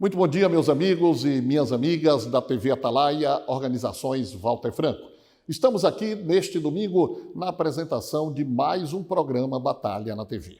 Muito bom dia, meus amigos e minhas amigas da TV Atalaia, Organizações Walter Franco. Estamos aqui neste domingo na apresentação de mais um programa Batalha na TV.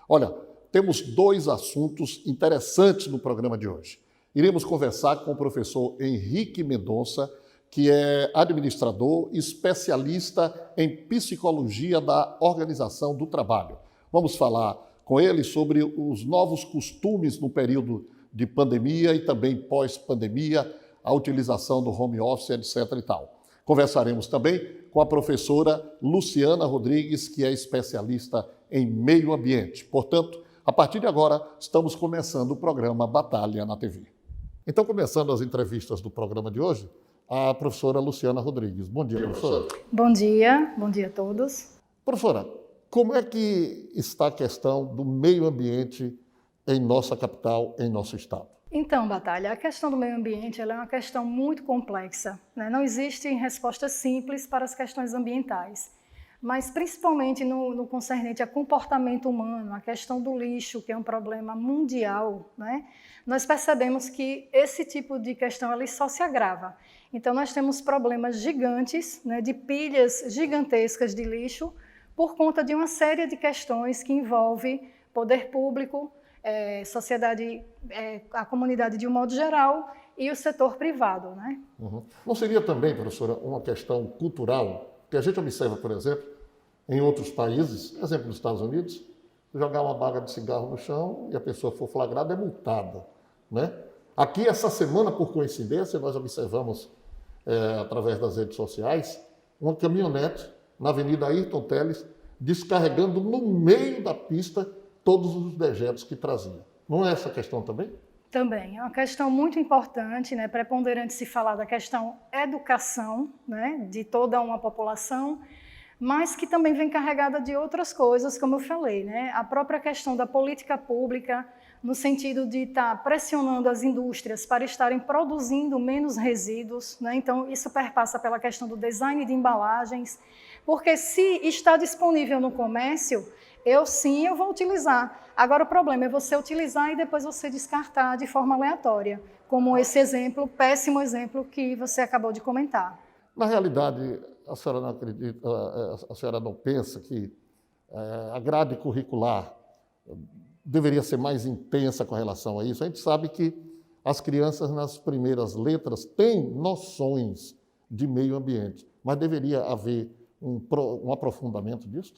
Olha, temos dois assuntos interessantes no programa de hoje. Iremos conversar com o professor Henrique Mendonça, que é administrador e especialista em psicologia da organização do trabalho. Vamos falar com ele sobre os novos costumes no período de pandemia e também pós-pandemia, a utilização do home office, etc. e tal. Conversaremos também com a professora Luciana Rodrigues, que é especialista em meio ambiente. Portanto, a partir de agora, estamos começando o programa Batalha na TV. Então, começando as entrevistas do programa de hoje, a professora Luciana Rodrigues. Bom dia, professora. Bom dia a todos. Professora, como é que está a questão do meio ambiente em nossa capital, em nosso estado? Então, Batalha, a questão do meio ambiente ela é uma questão muito complexa, né? Não existem respostas simples para as questões ambientais, mas principalmente no concernente a comportamento humano, a questão do lixo, que é um problema mundial, né? Nós percebemos que esse tipo de questão ela só se agrava. Então, nós temos problemas gigantes, né, de pilhas gigantescas de lixo por conta de uma série de questões que envolvem poder público, sociedade, a comunidade de um modo geral e o setor privado, né? Uhum. Não seria também, professora, uma questão cultural que a gente observa, por exemplo, em outros países, exemplo nos Estados Unidos, jogar uma baga de cigarro no chão e a pessoa for flagrada é multada, né? Aqui, essa semana, por coincidência, nós observamos, através das redes sociais, uma caminhonete na Avenida Ayrton Teles descarregando no meio da pista todos os dejetos que trazia. Não é essa questão também? Também, é uma questão muito importante, né? Preponderante se falar da questão educação, né? De toda uma população, mas que também vem carregada de outras coisas, como eu falei, né? A própria questão da política pública, no sentido de estar pressionando as indústrias para estarem produzindo menos resíduos, né? Então, isso perpassa pela questão do design de embalagens, porque se está disponível no comércio, eu vou utilizar. Agora o problema é você utilizar e depois você descartar de forma aleatória, como esse exemplo, péssimo exemplo que você acabou de comentar. Na realidade, a senhora não acredita, a senhora não pensa que a grade curricular deveria ser mais intensa com relação a isso? A gente sabe que as crianças nas primeiras letras têm noções de meio ambiente, mas deveria haver um aprofundamento disso?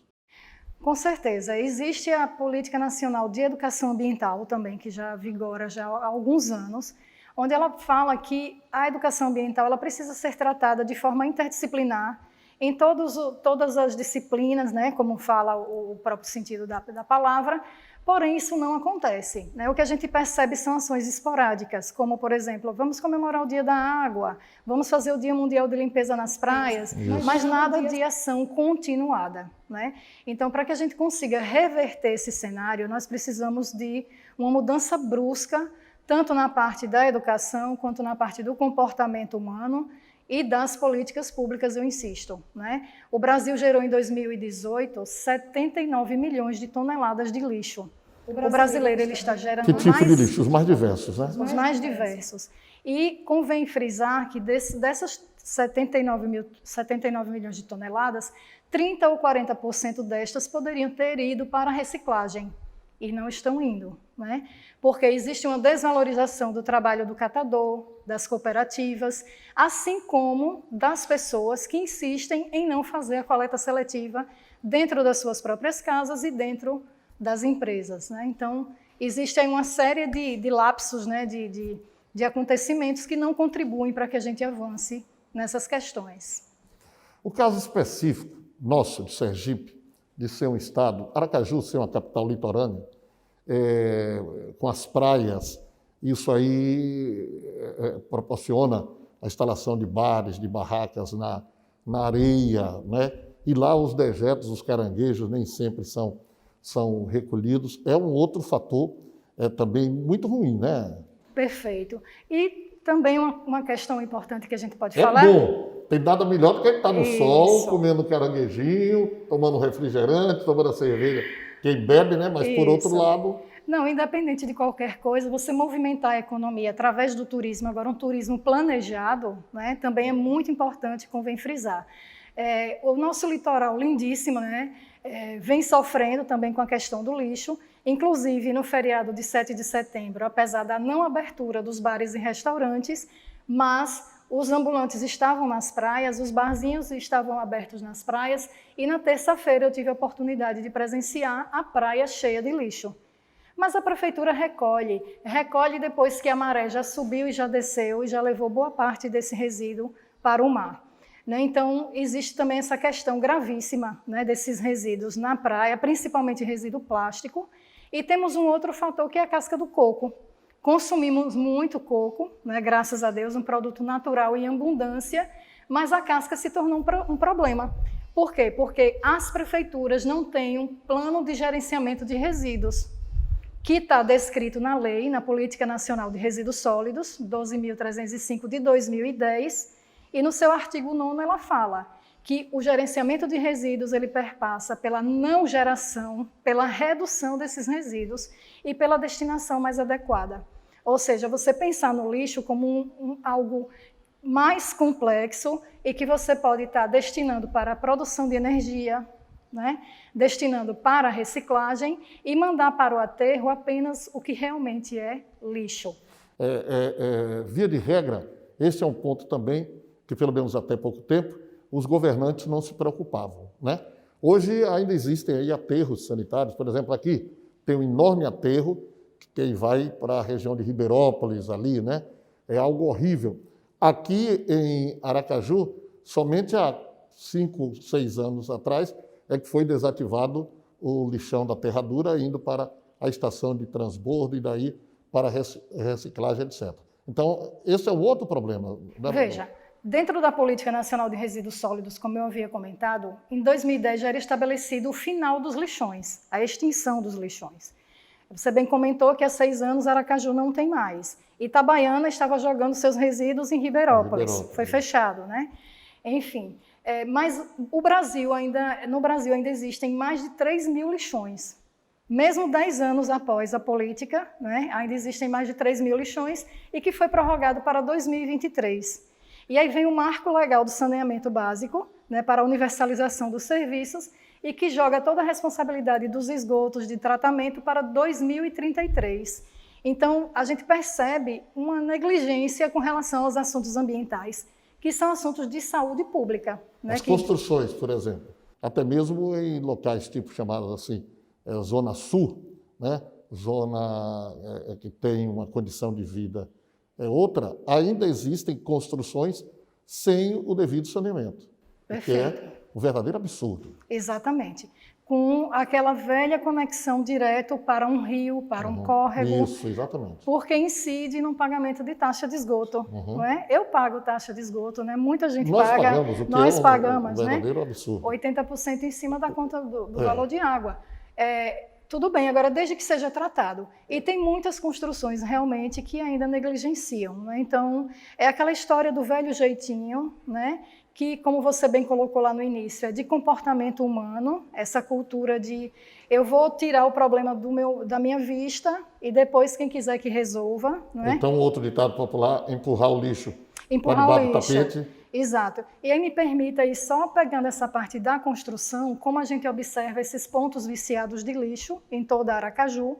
Com certeza. Existe a Política Nacional de Educação Ambiental também, que já vigora já há alguns anos, onde ela fala que a educação ambiental ela precisa ser tratada de forma interdisciplinar em todas as disciplinas, né, como fala o próprio sentido da palavra, porém isso não acontece, né? O que a gente percebe são ações esporádicas, como, por exemplo, vamos comemorar o Dia da Água, vamos fazer o Dia Mundial de Limpeza nas praias, mas nada de ação continuada, né? Então, para que a gente consiga reverter esse cenário, nós precisamos de uma mudança brusca, tanto na parte da educação, quanto na parte do comportamento humano e das políticas públicas, eu insisto, né? O Brasil gerou em 2018 79 milhões de toneladas de lixo. O brasileiro ele está gerando que tipo de lixo? Os mais diversos, né? Os mais diversos. E convém frisar que dessas 79 milhões de toneladas, 30% ou 40% destas poderiam ter ido para a reciclagem. E não estão indo, né? Porque existe uma desvalorização do trabalho do catador, das cooperativas, assim como das pessoas que insistem em não fazer a coleta seletiva dentro das suas próprias casas e dentro das empresas, né? Então, existe aí uma série de lapsos, né? de acontecimentos que não contribuem para que a gente avance nessas questões. O caso específico nosso, de Sergipe, de ser um estado, Aracaju ser uma capital litorânea, com as praias, isso aí proporciona a instalação de bares, de barracas na areia, né? E lá os dejetos, os caranguejos nem sempre são recolhidos. É um outro fator também muito ruim, né? Perfeito. E também uma questão importante que a gente pode falar... É bom. Tem nada melhor do que estar no sol, comendo caranguejinho, tomando refrigerante, tomando a cerveja. Quem bebe, né? Mas por outro lado... Não, independente de qualquer coisa, você movimentar a economia através do turismo, agora um turismo planejado, né, também é muito importante, convém frisar. O nosso litoral lindíssimo, né, vem sofrendo também com a questão do lixo, inclusive no feriado de 7 de setembro, apesar da não abertura dos bares e restaurantes, mas os ambulantes estavam nas praias, os barzinhos estavam abertos nas praias, e na terça-feira eu tive a oportunidade de presenciar a praia cheia de lixo. Mas a prefeitura recolhe depois que a maré já subiu e já desceu e já levou boa parte desse resíduo para o mar. Então, existe também essa questão gravíssima, né, desses resíduos na praia, principalmente resíduo plástico, e temos um outro fator que é a casca do coco. Consumimos muito coco, né, graças a Deus, um produto natural em abundância, mas a casca se tornou um problema. Por quê? Porque as prefeituras não têm um plano de gerenciamento de resíduos, que está descrito na lei, na Política Nacional de Resíduos Sólidos, 12.305 de 2010, e no seu artigo 9º ela fala que o gerenciamento de resíduos ele perpassa pela não geração, pela redução desses resíduos e pela destinação mais adequada. Ou seja, você pensar no lixo como algo mais complexo e que você pode estar destinando para a produção de energia, né? Destinando para a reciclagem e mandar para o aterro apenas o que realmente é lixo. Via de regra, esse é um ponto também que, pelo menos até pouco tempo, os governantes não se preocupavam, né? Hoje ainda existem aí aterros sanitários, por exemplo, aqui tem um enorme aterro que vai para a região de Ribeirópolis ali, né? É algo horrível. Aqui em Aracaju, somente há 5, 6 anos atrás, é que foi desativado o lixão da Terradura, indo para a estação de transbordo e daí para a reciclagem, etc. Então, esse é o outro problema. Né? Veja, dentro da Política Nacional de Resíduos Sólidos, como eu havia comentado, em 2010 já era estabelecido o final dos lixões, a extinção dos lixões. Você bem comentou que há 6 anos Aracaju não tem mais. Itabaiana estava jogando seus resíduos em Ribeirópolis. Foi fechado, né? Enfim, mas no Brasil ainda existem mais de 3.000 lixões. Mesmo 10 anos após a política, né, ainda existem mais de 3.000 lixões e que foi prorrogado para 2023. E aí vem o marco legal do saneamento básico, né, para a universalização dos serviços e que joga toda a responsabilidade dos esgotos de tratamento para 2033. Então, a gente percebe uma negligência com relação aos assuntos ambientais, que são assuntos de saúde pública. Né, As construções, por exemplo, até mesmo em locais tipo chamados assim, Zona Sul, né, zona que tem uma condição de vida outra, ainda existem construções sem o devido saneamento. Perfeito. Que é um verdadeiro absurdo. Exatamente. Com aquela velha conexão direto para um rio, para um córrego. Isso, exatamente. Porque incide no pagamento de taxa de esgoto. Não é? Eu pago taxa de esgoto, né? Muita gente paga. Nós pagamos, um verdadeiro absurdo. 80% em cima da conta do valor de água. Tudo bem, agora desde que seja tratado. E tem muitas construções realmente que ainda negligenciam. Né? Então, é aquela história do velho jeitinho, né? Que, como você bem colocou lá no início, é de comportamento humano, essa cultura de eu vou tirar o problema da minha vista e depois quem quiser que resolva. Não é? Então, outro ditado popular, empurrar o lixo para debaixo do tapete. Exato. E aí me permita aí, só pegando essa parte da construção, como a gente observa esses pontos viciados de lixo em toda Aracaju.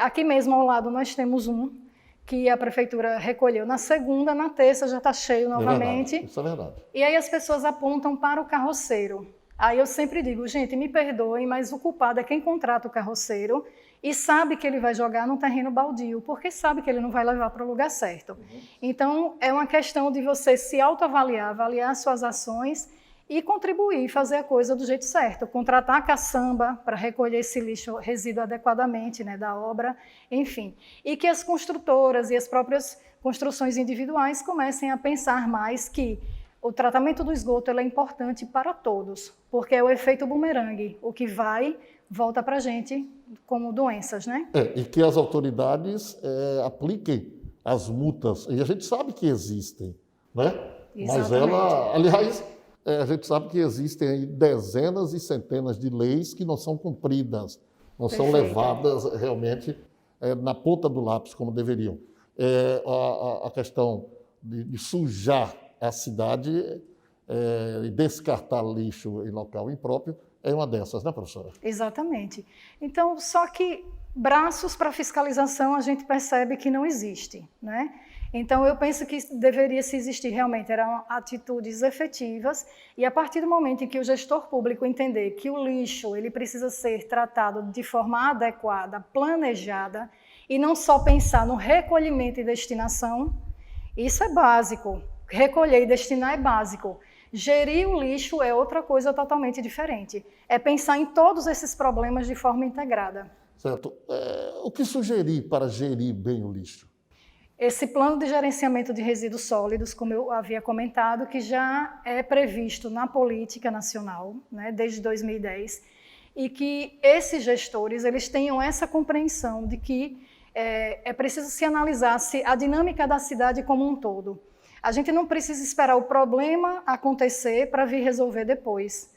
Aqui mesmo ao lado nós temos um que a prefeitura recolheu na segunda, na terça já está cheio novamente. Verdade, isso é verdade. E aí as pessoas apontam para o carroceiro. Aí eu sempre digo, gente, me perdoem, mas o culpado é quem contrata o carroceiro e sabe que ele vai jogar num terreno baldio, porque sabe que ele não vai levar para o lugar certo. Então, é uma questão de você se autoavaliar, avaliar suas ações e contribuir, fazer a coisa do jeito certo. Contratar a caçamba para recolher esse lixo resíduo adequadamente, né, da obra, enfim. E que as construtoras e as próprias construções individuais comecem a pensar mais que o tratamento do esgoto é importante para todos, porque é o efeito bumerangue, o que volta para a gente como doenças, né? E que as autoridades apliquem as multas, e a gente sabe que existem, né? Exatamente. Mas aliás, a gente sabe que existem aí dezenas e centenas de leis que não são cumpridas, não são Perfeito. levadas realmente na ponta do lápis como deveriam. A questão de sujar a cidade e descartar lixo em local impróprio é uma dessas, né, professora? Exatamente. Então, só que braços para fiscalização a gente percebe que não existe, né? Então, eu penso que deveria se existir realmente eram atitudes efetivas e a partir do momento em que o gestor público entender que o lixo ele precisa ser tratado de forma adequada, planejada e não só pensar no recolhimento e destinação, isso é básico. Recolher e destinar é básico. Gerir o lixo é outra coisa totalmente diferente. É pensar em todos esses problemas de forma integrada. Certo. O que sugerir para gerir bem o lixo? Esse plano de gerenciamento de resíduos sólidos, como eu havia comentado, que já é previsto na política nacional, né, desde 2010, e que esses gestores eles tenham essa compreensão de que é preciso se analisar a dinâmica da cidade como um todo. A gente não precisa esperar o problema acontecer para vir resolver depois.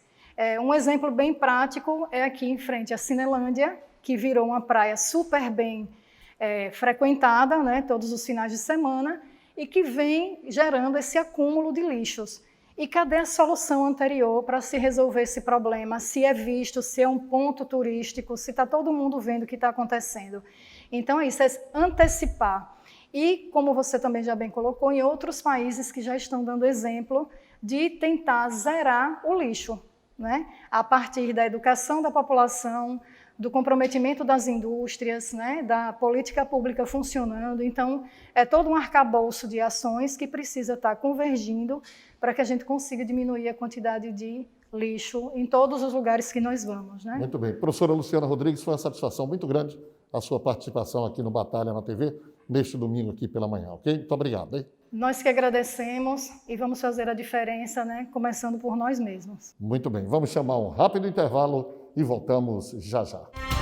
Um exemplo bem prático é aqui em frente à Cinelândia, que virou uma praia super bem frequentada, né, todos os finais de semana, e que vem gerando esse acúmulo de lixos. E cadê a solução anterior para se resolver esse problema? Se é visto, se é um ponto turístico, se está todo mundo vendo o que está acontecendo. Então é isso, é antecipar. E, como você também já bem colocou, em outros países que já estão dando exemplo de tentar zerar o lixo, né? A partir da educação da população, do comprometimento das indústrias, né, da política pública funcionando. Então, é todo um arcabouço de ações que precisa estar convergindo para que a gente consiga diminuir a quantidade de lixo em todos os lugares que nós vamos, né? Muito bem. Professora Luciana Rodrigues, foi uma satisfação muito grande a sua participação aqui no Batalha na TV, neste domingo aqui pela manhã, ok? Muito obrigado, hein? Nós que agradecemos e vamos fazer a diferença, né, começando por nós mesmos. Muito bem. Vamos chamar um rápido intervalo e voltamos já já.